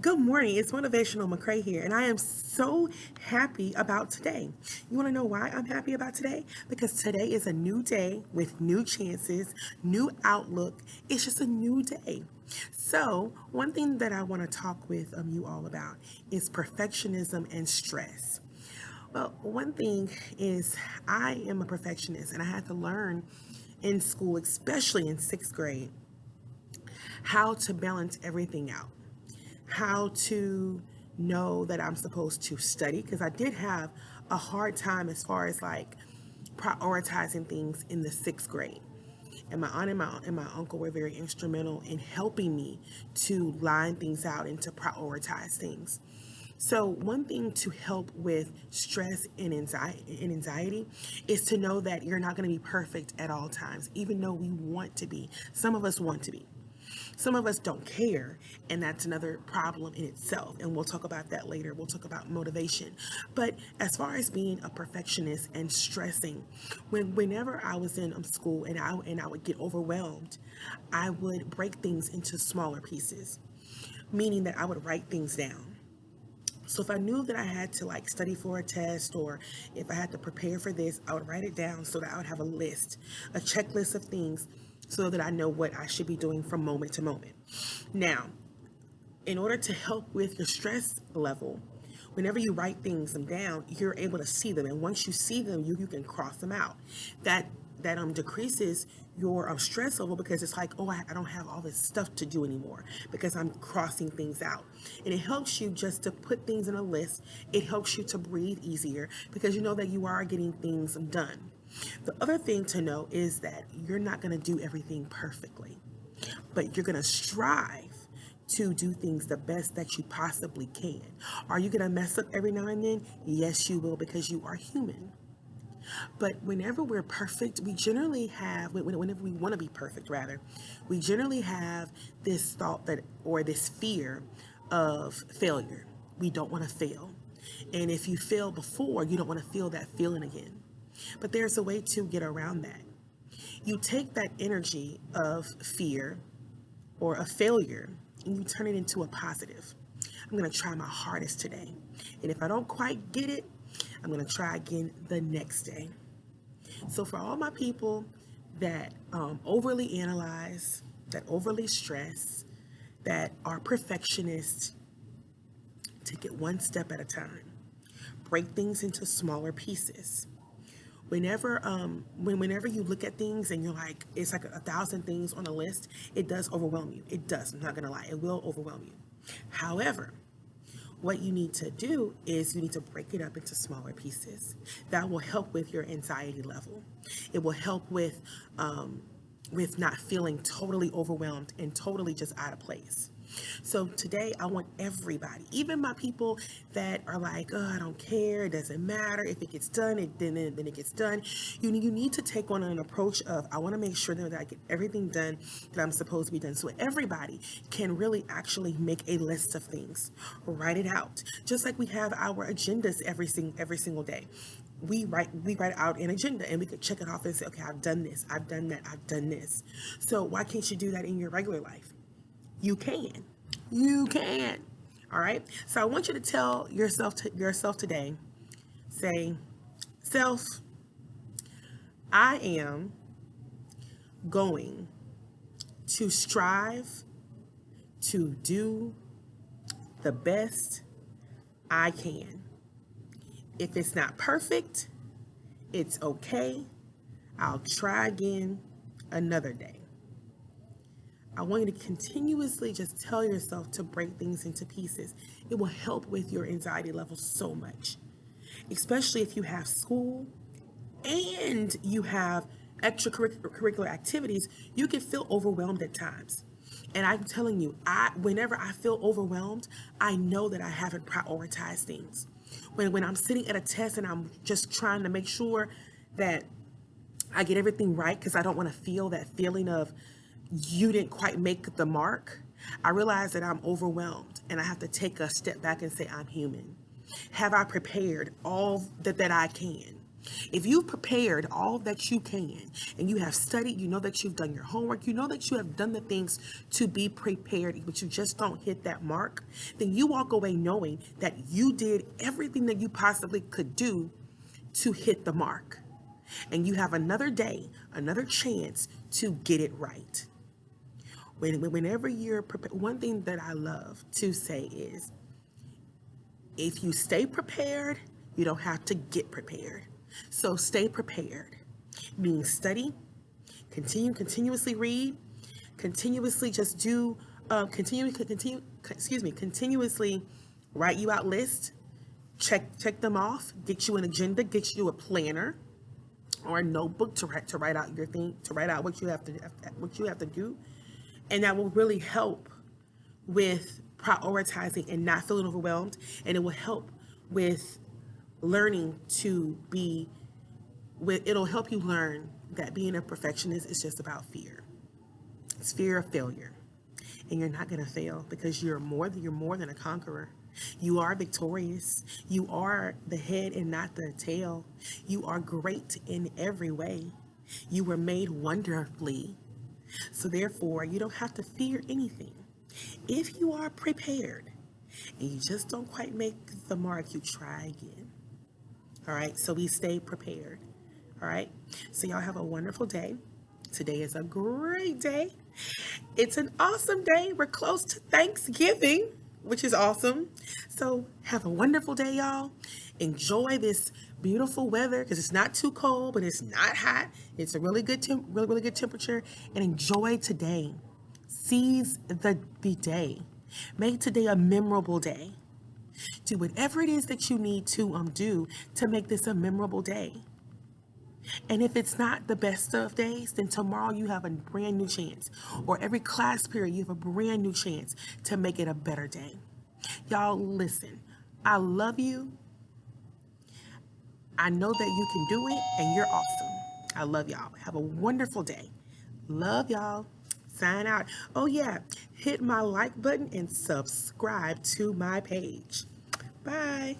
Good morning. It's Motivational McCray here, and I am so happy about today. You want to know why I'm happy about today? Because today is a new day with new chances, new outlook. It's just a new day. So, one thing that I want to talk with you all about is perfectionism and stress. Well, one thing is I am a perfectionist, and I had to learn in school, especially in sixth grade, how to balance everything out, how to know that I'm supposed to study, because I did have a hard time as far as like prioritizing things in the sixth grade. And my aunt and my uncle were very instrumental in helping me to line things out and to prioritize things. So one thing to help with stress and anxiety is to know that you're not going to be perfect at all times, even though we want to be. Some of us want to be. Some of us don't care, and that's another problem in itself. And we'll talk about that later. We'll talk about motivation. But as far as being a perfectionist and stressing, whenever I was in school and I would get overwhelmed, I would break things into smaller pieces, meaning that I would write things down. So if I knew that I had to like study for a test or if I had to prepare for this, I would write it down so that I would have a list, a checklist of things so that I know what I should be doing from moment to moment. Now, in order to help with your stress level, whenever you write things down, you're able to see them. And once you see them, you can cross them out. That decreases your stress level because it's like, oh, I don't have all this stuff to do anymore because I'm crossing things out. And it helps you just to put things in a list. It helps you to breathe easier because you know that you are getting things done. The other thing to know is that you're not going to do everything perfectly, but you're going to strive to do things the best that you possibly can. Are you going to mess up every now and then? Yes, you will, because you are human. But whenever we're perfect, we generally have, whenever we want to be perfect, rather, we generally have this thought that, or this fear of failure. We don't want to fail. And if you fail before, you don't want to feel that feeling again. But there's a way to get around that. You take that energy of fear or a failure and you turn it into a positive. I'm going to try my hardest today. And if I don't quite get it, I'm going to try again the next day. So, for all my people that overly analyze, that overly stress, that are perfectionists, take it one step at a time. Break things into smaller pieces. Whenever you look at things and you're like, it's like a thousand things on a list, it does overwhelm you. It does. I'm not gonna lie, it will overwhelm you. However, what you need to do is you need to break it up into smaller pieces. That will help with your anxiety level. It will help with not feeling totally overwhelmed and totally just out of place. So today I want everybody, even my people that are like, oh, I don't care, it doesn't matter. If it gets done, then it gets done. You need to take on an approach of, I want to make sure that I get everything done that I'm supposed to be done. So everybody can really actually make a list of things, write it out. Just like we have our agendas every single day. We write out an agenda and we could check it off and say, okay, I've done this, I've done that, I've done this. So why can't you do that in your regular life? You can. You can. All right. So I want you to tell yourself today, say, self, I am going to strive to do the best I can. If it's not perfect, it's okay. I'll try again another day. I want you to continuously just tell yourself to break things into pieces. It will help with your anxiety level so much, especially if you have school and you have extracurricular activities. You can feel overwhelmed at times. And I'm telling you, whenever I feel overwhelmed, I know that I haven't prioritized things. When I'm sitting at a test and I'm just trying to make sure that I get everything right because I don't want to feel that feeling of you didn't quite make the mark, I realize that I'm overwhelmed and I have to take a step back and say, I'm human. Have I prepared all that I can? If you've prepared all that you can and you have studied, you know that you've done your homework, you know that you have done the things to be prepared, but you just don't hit that mark, then you walk away knowing that you did everything that you possibly could do to hit the mark. And you have another day, another chance to get it right. Whenever you're prepared, one thing that I love to say is if you stay prepared, you don't have to get prepared. So stay prepared, meaning study, continuously read, continuously just do, continuously write you out lists, check them off, get you an agenda, get you a planner or a notebook to write out your thing, to write out what you have to do, and that will really help with prioritizing and not feeling overwhelmed, and it will help with learning to be it'll help you learn that being a perfectionist is just about fear. It's fear of failure. And you're not going to fail because you're more than a conqueror. You are victorious. You are the head and not the tail. You are great in every way. You were made wonderfully. So therefore, you don't have to fear anything. If you are prepared and you just don't quite make the mark, you try again. All right, so we stay prepared. All right, so y'all have a wonderful day. Today is a great day. It's an awesome day. We're close to Thanksgiving, which is awesome. So have a wonderful day, y'all. Enjoy this beautiful weather because it's not too cold, but it's not hot. It's a really good, really good temperature. And enjoy today. Seize the day. Make today a memorable day. Do whatever it is that you need to do to make this a memorable day. And if it's not the best of days, then tomorrow you have a brand new chance. Or every class period, you have a brand new chance to make it a better day. Y'all, listen, I love you. I know that you can do it, and you're awesome. I love y'all. Have a wonderful day. Love y'all. Sign out. Oh, yeah. Hit my like button and subscribe to my page. Bye.